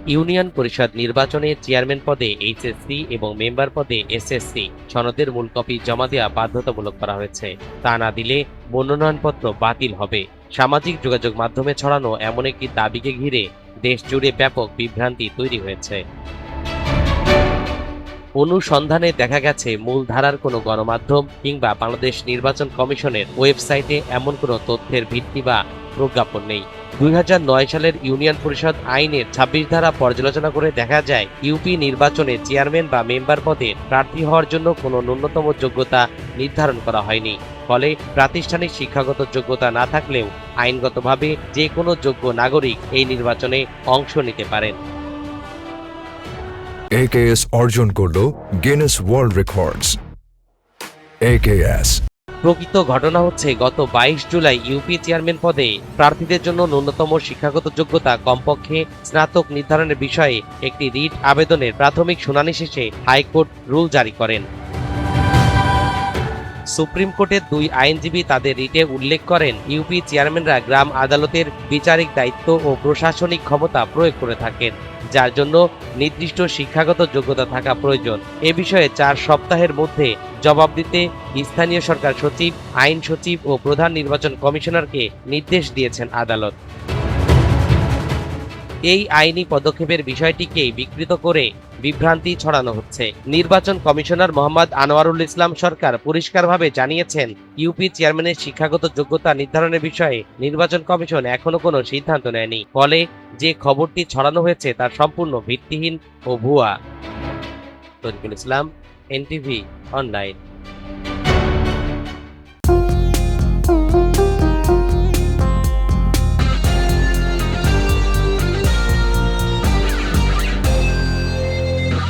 Union পরিষদ নির্বাচনে chairman পদে এইচএসসি এবং মেম্বার পদে এসএসসি সনদের মূল কপি জমা দেওয়া বাধ্যতামূলক করা হয়েছে। তা না দিলে মনোনয়নপত্র বাতিল হবে। সামাজিক যোগাযোগ মাধ্যমে ছড়ানো এমন একটি দাবিকে ঘিরে দেশ জুড়ে ব্যাপক বিভ্রান্তি তৈরি হয়েছে। অনুসন্ধানে দেখা গেছে মূলধারার কোনো গণমাধ্যম কিংবা বাংলাদেশ নির্বাচন কমিশনের ওয়েবসাইটে এমন কোনো তথ্যের ভিত্তি বা প্রজ্ঞাপন নেই। 2009 সালের ইউনিয়ন পরিষদ আইনের 26 ধারা পর্যালোচনা করে দেখা যায়, ইউপি নির্বাচনে চেয়ারম্যান বা মেম্বার পদে প্রার্থী হওয়ার জন্য কোনো ন্যূনতম যোগ্যতা নির্ধারণ করা হয়নি। ফলে প্রাতিষ্ঠানিক শিক্ষাগত যোগ্যতা না থাকলেও আইনগতভাবে যে কোনো যোগ্য নাগরিক এই নির্বাচনে অংশ নিতে পারেন। AKS অর্জন করল গিনেস ওয়ার্ল্ড রেকর্ডস। AKS প্রকৃত ঘটনা হচ্ছে, গত 22 জুলাই ইউপি চেয়ারম্যান পদে প্রার্থীদের জন্য ন্যূনতম শিক্ষাগত যোগ্যতা কমপক্ষে স্নাতক নির্ধারণের বিষয়ে একটি রিট আবেদনের প্রাথমিক শুনানি শেষে হাইকোর্ট রুল জারি করেন। সুপ্রিম কোর্টের 2 আইনজীবী তাদের রিটে উল্লেখ করেন, ইউপি চেয়ারম্যানরা গ্রাম আদালতের বিচারিক দায়িত্ব ও প্রশাসনিক ক্ষমতা প্রয়োগ করে থাকেন, যার জন্য নির্দিষ্ট শিক্ষাগত যোগ্যতা থাকা প্রয়োজন। এ বিষয়ে 4 সপ্তাহের মধ্যে জবাব দিতে স্থানীয় সরকার সচিব, আইন সচিব ও প্রধান নির্বাচন কমিশনারকে নির্দেশ দিয়েছেন আদালত। এই আইনি পদক্ষেপের বিষয়টিকেই বিকৃত করে বিভ্রান্তি ছড়ানো হচ্ছে। নির্বাচন কমিশনার মোহাম্মদ আনোয়ারুল ইসলাম সরকার পরিষ্কারভাবে জানিয়েছেন, ইউপি চেয়ারম্যানের শিক্ষাগত যোগ্যতা নির্ধারণের বিষয়ে নির্বাচন কমিশন এখনো কোনো সিদ্ধান্ত নেয়নি। ফলে যে খবরটি ছড়ানো হয়েছে তা সম্পূর্ণ ভিত্তিহীন ও ভুয়া। তরিকুল ইসলাম, এনটিভি অনলাইন।